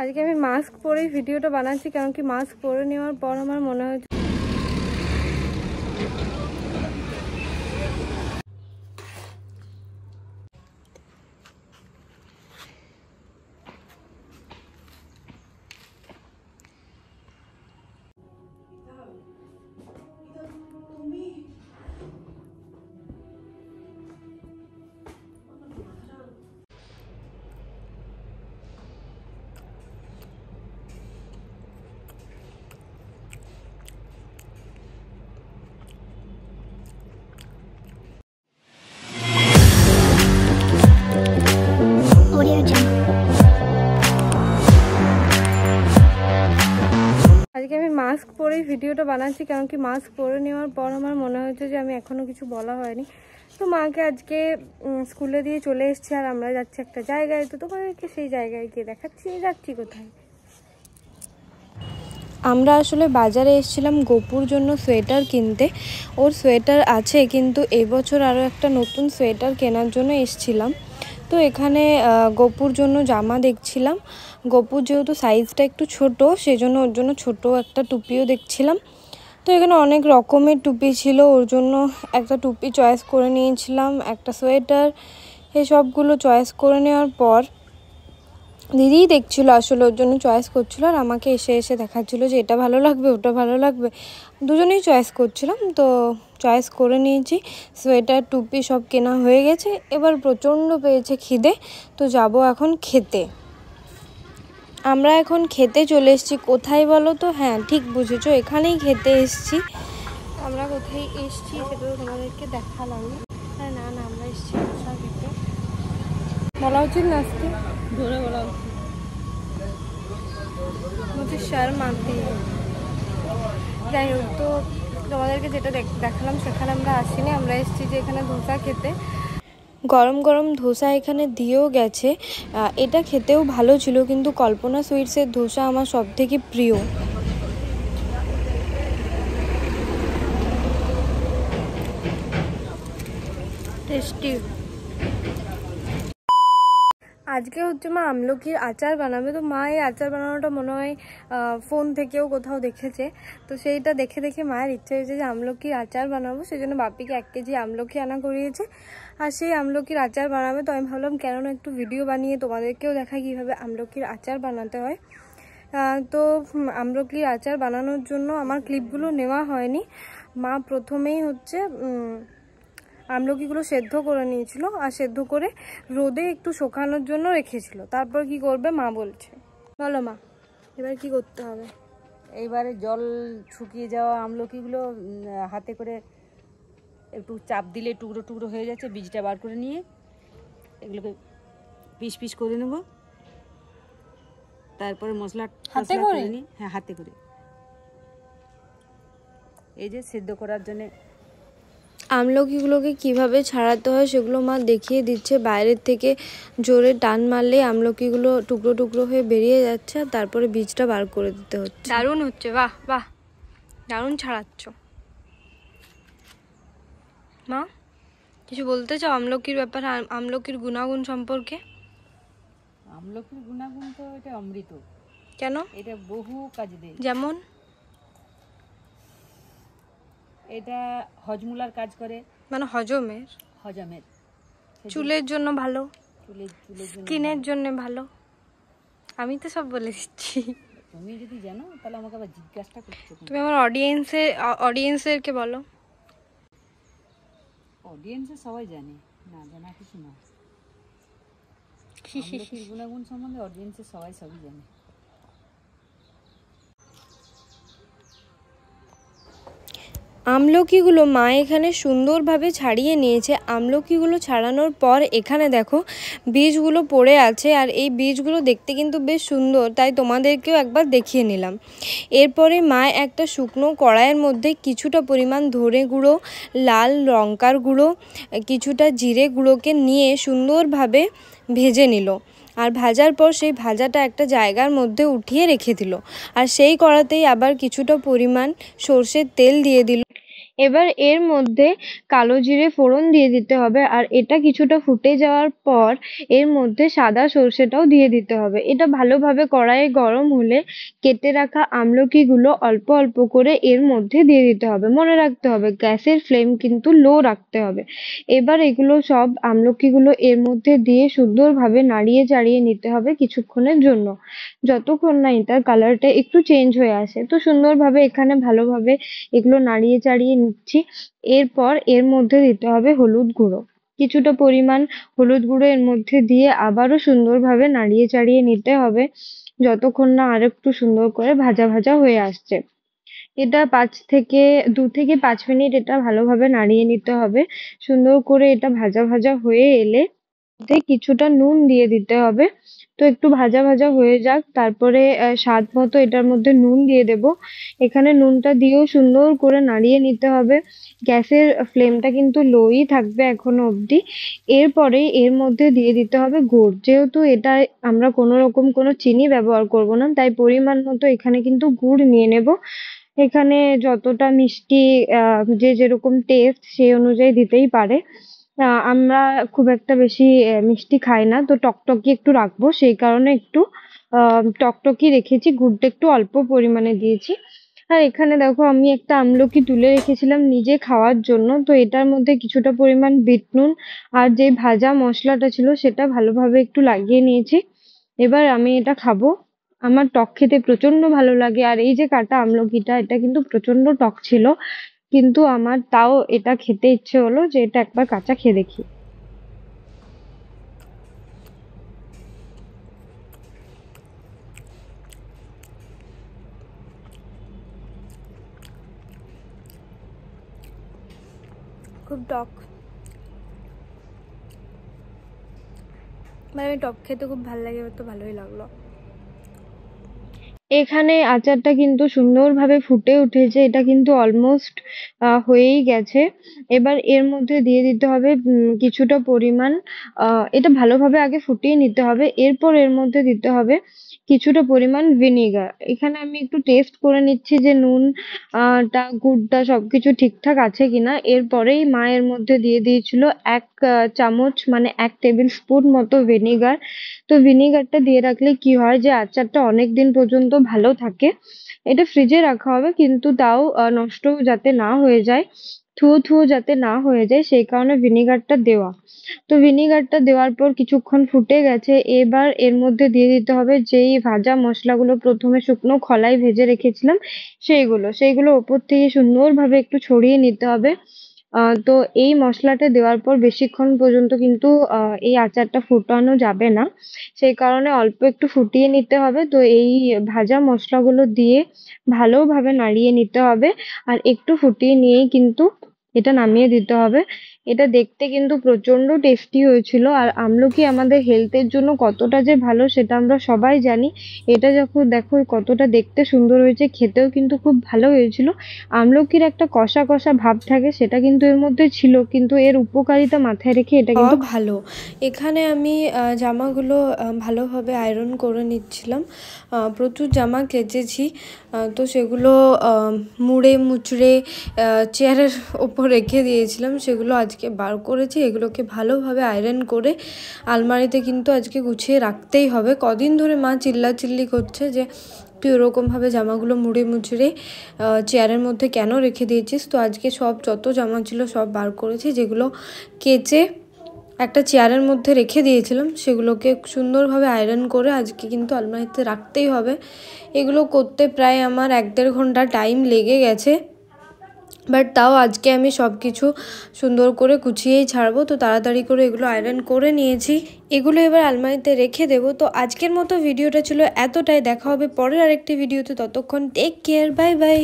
আজকে আমি মাস্ক পরেই ভিডিওটা বানাচ্ছি, কারণ কি মাস্ক পরে নেওয়ার পর আমার মনে হচ্ছে আজকে আমি মাস্ক পরেই ভিডিওটা বানাচ্ছি, কারণ কি মাস্ক পরে নেওয়ার পর আমার মনে হচ্ছে যে আমি এখনো কিছু বলা হয়নি। তো মাকে আজকে স্কুলে দিয়ে চলে এসেছি, আর আমরা যাচ্ছি একটা জায়গায়। তো তোমাদেরকে সেই জায়গায় গিয়ে দেখাচ্ছি যাচ্ছি কোথায়। আমরা আসলে বাজারে এসেছিলাম গোপুর জন্য সোয়েটার কিনতে। ওর সোয়েটার আছে, কিন্তু এবছর আরও একটা নতুন সোয়েটার কেনার জন্য এসেছিলাম। তো এখানে গোপুর জন্য জামা দেখছিলাম। গোপুর যেহেতু সাইজটা একটু ছোট, সেজন্য ওর জন্য ছোট একটা টুপিও দেখছিলাম। তো এখানে অনেক রকমের টুপি ছিল, ওর জন্য একটা টুপি চয়েস করে নিয়েছিলাম, একটা সোয়েটার। এই সবগুলো চয়েস করে নেওয়ার পর দিদিই দেখছিল, আসলে ওর জন্য চয়েস করছিল, আর আমাকে এসে এসে দেখাচ্ছিল যে এটা ভালো লাগবে ওটা ভালো লাগবে। দুজনেই চয়েস করছিলাম, তো চয়েস করে নিয়েছি। সোয়েটার টুপি সব কেনা হয়ে গেছে। এবার প্রচণ্ড পেয়েছে খিদে, তো যাব এখন খেতে। আমরা এখন খেতে চলে এসেছি। কোথায় বলো তো? হ্যাঁ, ঠিক বুঝেছো, এখানেই খেতে এসেছি। আমরা কোথায় এসেছি সেটা তো তোমাদেরকে দেখালাম। হ্যাঁ, না না, আমরা এসেছি দোসা খেতে। বলা উচিত না আজকে, ধরে বলা উচিত। মুঝে শর্ম আতি है। যাই হোক, তো তোমাদেরকে যেটা দেখালাম সেখানে আমরা আসিনি। আমরা এসেছি যে এখানে ধোসা খেতে। গরম গরম ধোসা এখানে দিয়েও গেছে। এটা খেতেও ভালো ছিল, কিন্তু কল্পনা সুইটসের ধোসা আমার সবথেকে প্রিয়। টেস্টি। আজকে হচ্ছে মা আমলকির আচার বানাবে। তো মা এই আচার বানানোটা মনে হয় ফোন থেকেও কোথাও দেখেছে। তো সেইটা দেখে দেখে মায়ের ইচ্ছে হয়েছে যে আমলকির আচার বানাবো। সেই জন্য বাপিকে 1 কেজি আমলকি আনা করিয়েছে, আর সেই আমলকির আচার বানাবে। তো আমি ভাবলাম কেননা একটু ভিডিও বানিয়ে তোমাদেরকেও দেখাই কীভাবে আমলকির আচার বানাতে হয়। তো আমলকির আচার বানানোর জন্য আমার ক্লিপগুলো নেওয়া হয়নি। মা প্রথমেই হচ্ছে আমলকিগুলো সেদ্ধ করে নিয়েছিল, আর সেদ্ধ করে রোদে একটু শুকানোর জন্য রেখেছিল। তারপর কি করবে মা বলছে, বলো মা, এবার কি করতে হবে? এইবারে জল শুকিয়ে যাওয়া আমলকিগুলো হাতে করে একটু চাপ দিলে টুকরো টুকরো হয়ে যাচ্ছে। বীজটা বার করে নিয়ে এগুলোকে পিস পিস করে নেব। তারপরে মশলা হাতে করে নিই। হ্যাঁ, হাতে করে। এই যে সেদ্ধ করার জন্য আমলকিগুলোকে কিভাবে ছাড়াতে হয় সেগুলো মা দেখিয়ে দিচ্ছে। বাইরের থেকে জোরে টান মারলেই আমলকিগুলো টুকরো টুকরো হয়ে বেরিয়ে যাচ্ছে, আর তারপরে বীজটা বার করে দিতে হচ্ছে। দারুণ হচ্ছে, বাহ বাহ, দারুণ ছাড়াচ্ছ। মা কিছু বলতে চাও আমলকির ব্যাপারে, আমলকির গুণাগুণ সম্পর্কে? আমলকির গুণাগুণ তো এটা অমৃত। কেন? এটা বহু কাজে দেয়। যেমন এটা হজমুলার কাজ করে, মানে হজমের। চুলের জন্য ভালো, স্কিনের জন্য ভালো। আমি তো সব বলে দিচ্ছি। তুমি যদি জানো তাহলে আমাকে আবার জিজ্ঞাসা করছো। তুমি আমার অডিয়েন্সেরকে বলো। অডিয়েন্সে সবাই জানে, না জানা কিছু না। আমলকির গুণাগুণ সম্বন্ধে অডিয়েন্সে সবাই সবই জানে। আমলকিগুলো মা এখানে সুন্দরভাবে ছাড়িয়ে নিয়েছে। আমলকিগুলো ছাড়ানোর পর এখানে দেখো বীজগুলো পড়ে আছে, আর এই বীজগুলো দেখতে কিন্তু বেশ সুন্দর, তাই তোমাদেরকেও একবার দেখিয়ে নিলাম। এরপরে মা একটা শুকনো কড়াইয়ের মধ্যে কিছুটা পরিমাণ ধনে গুঁড়ো, লাল লঙ্কার গুঁড়ো, কিছুটা জিরে গুঁড়োকে নিয়ে সুন্দরভাবে ভেজে নিল। আর ভাজার পর সেই ভাজাটা একটা জায়গার মধ্যে উঠিয়ে রেখে দিল। আর সেই কড়াতেই আবার কিছুটা পরিমাণ সর্ষের তেল দিয়ে দিল। এবার এর মধ্যে কালো জিরে ফোড়ন দিয়ে দিতে হবে, আর এটা কিছুটা ফুটে যাওয়ার পর এর মধ্যে সাদা সর্ষেটাও দিয়ে দিতে হবে। এটা ভালোভাবে কড়াইয়ে গরম হলে কেটে রাখা আমলকিগুলো অল্প অল্প করে এর মধ্যে দিয়ে দিতে হবে। মনে রাখতে হবে গ্যাসের ফ্লেম কিন্তু লো রাখতে হবে। এবার এগুলো সব আমলকিগুলো এর মধ্যে দিয়ে সুন্দরভাবে নাড়িয়ে চাড়িয়ে নিতে হবে কিছুক্ষণের জন্য, যতক্ষণ না এটার কালারটা একটু চেঞ্জ হয়ে আসে। তো সুন্দরভাবে এখানে ভালোভাবে এগুলো নাড়িয়ে চাড়িয়ে নিচ্ছি। এরপর এর মধ্যে দিতে হবে হলুদ গুঁড়ো, কিছুটা পরিমাণ হলুদ গুঁড়ো এর মধ্যে দিয়ে আবারও সুন্দরভাবে নাড়িয়ে চাড়িয়ে নিতে হবে যতক্ষণ না আরেকটু সুন্দর করে ভাজা ভাজা হয়ে আসছে। এটা 2 থেকে 5 মিনিট এটা ভালোভাবে নাড়িয়ে নিতে হবে। সুন্দর করে এটা ভাজা ভাজা হয়ে এলে এতে কিছুটা নুন দিয়ে দিতে হবে। তো একটু ভাজা ভাজা হয়ে যাক, তারপরে স্বাদ মতো এটার মধ্যে নুন দিয়ে দেব। এখানে নুনটা দিয়েও সুন্দর করে নাড়িয়ে নিতে হবে। গ্যাসের ফ্লেমটা কিন্তু লোই থাকবে এখনো অবধি। এরপরে এর মধ্যে দিয়ে দিতে হবে গুড়। যেহেতু এটা আমরা কোনো রকম কোনো চিনি ব্যবহার করব না, তাই পরিমাণ মতো এখানে কিন্তু গুড় নিয়ে নেব। এখানে যতটা মিষ্টি যে যেরকম টেস্ট সেই অনুযায়ী দিতেই পারে। আমরা খুব একটা বেশি মিষ্টি খাই না, তো টকটকে একটু রাখবো, সেই কারণে একটু টকটকি রেখেছি, গুড়টা একটু অল্প পরিমাণে দিয়েছি। আর এখানে দেখো আমি একটা আমলকি তুলে রেখেছিলাম নিজে খাওয়ার জন্য, তো এটার মধ্যে কিছুটা পরিমাণ বিট নুন আর যে ভাজা মশলাটা ছিল সেটা ভালোভাবে একটু লাগিয়ে নিয়েছি। এবার আমি এটা খাবো। আমার টক খেতে প্রচন্ড ভালো লাগে, আর এই যে কাটা আমলকিটা এটা কিন্তু প্রচন্ড টক ছিল, কিন্তু আমার তাও এটা খেতে ইচ্ছে হলো যে এটা একবার কাঁচা খেয়ে দেখি। খুব টক, মানে আমি টক খেতে খুব ভালো লাগে, তো ভালোই লাগলো। এখানে আচারটা কিন্তু সুন্দরভাবে ফুটে উঠেছে, এটা কিন্তু অলমোস্ট হয়েই গেছে। এবার এর মধ্যে দিয়ে দিতে হবে কিছুটা পরিমাণ, এটা ভালোভাবে আগে ফুটিয়ে নিতে হবে। এরপর এর মধ্যে দিতে হবে কিছুটা পরিমাণ ভিনিগার। এখানে আমি একটু টেস্ট করে নিচ্ছি যে নুন গুড়টা সবকিছু ঠিকঠাক আছে কিনা। এরপরেই মা এর মধ্যে দিয়ে দিয়েছিল 1 চামচ, মানে 1 টেবিল স্পুন মতো ভিনিগার। তো ভিনিগারটা দিয়ে রাখলে কি হয় যে আচারটা অনেক দিন পর্যন্ত ভালো থাকে। এটা ফ্রিজে রাখা হবে, কিন্তু তাও নষ্ট যাতে না হয়ে যায়, থুয়ো থুয়ো যাতে না হয়ে যায়, সেই কারণে ভিনিগারটা দেওয়া। তো ভিনিগারটা দেওয়ার পর কিছুক্ষণ ফুটে গেছে। এবার এর মধ্যে দিয়ে দিতে হবে যেই ভাজা মশলাগুলো প্রথমে শুকনো খলায় ভেজে রেখেছিলাম সেইগুলো ওপর থেকে সুন্দরভাবে একটু ছড়িয়ে নিতে হবে। তো এই মশলাটা দেওয়ার পর বেশিক্ষণ পর্যন্ত কিন্তু এই আচারটা ফুটানো যাবে না, সেই কারণে অল্প একটু ফুটিয়ে নিতে হবে। তো এই ভাজা মশলাগুলো দিয়ে ভালোভাবে নাড়িয়ে নিতে হবে, আর একটু ফুটিয়ে নিয়েই কিন্তু এটা নামিয়ে দিতে হবে। এটা দেখতে কিন্তু প্রচন্ড টেস্টি হয়েছিল, আর আমলকি আমাদের হেলথের জন্য কতটা যে ভালো সেটা আমরা সবাই জানি। এটা যখন দেখো কতটা দেখতে সুন্দর হয়েছে, খেতেও কিন্তু খুব ভালো হয়েছিল। আমলকির একটা কষা কষা ভাব থাকে, সেটা কিন্তু এর মধ্যে ছিল, কিন্তু এর উপকারিতা মাথায় রেখে এটা কিন্তু ভালো। এখানে আমি জামাগুলো ভালোভাবে আয়রন করে নিচ্ছিলাম। প্রচুর জামা কেচেছি, তো সেগুলো মুড়ে মুচড়ে চেয়ারের ওপর রেখে দিয়েছিলাম, সেগুলো আজকে বার করেছি। এগুলোকে ভালোভাবে আয়রন করে আলমারিতে কিন্তু আজকে গুছিয়ে রাখতেই হবে। কদিন ধরে মা চিল্লাচিল্লি করছে যে তুই ওরকমভাবে জামাগুলো মুড়ে মুচড়ে চেয়ারের মধ্যে কেন রেখে দিয়েছিস। তো আজকে সব যত জামা ছিল সব বার করেছি, যেগুলো কেচে একটা চেয়ারের মধ্যে রেখে দিয়েছিলাম সেগুলোকে সুন্দরভাবে আয়রন করে আজকে কিন্তু আলমারিতে রাখতেই হবে। এগুলো করতে প্রায় আমার 1-1.5 ঘন্টা টাইম লেগে গেছে, বাট তাও আজকে আমি সব কিছু সুন্দর করে গুছিয়েই ছাড়বো। তো তাড়াতাড়ি করে এগুলো আয়রন করে নিয়েছি, এগুলো এবার আলমারিতে রেখে দেবো। তো আজকের মতো ভিডিওটা ছিল এতটাই, দেখা হবে পরের আরেকটি ভিডিওতে। ততক্ষণ টেক কেয়ার, বাই বাই।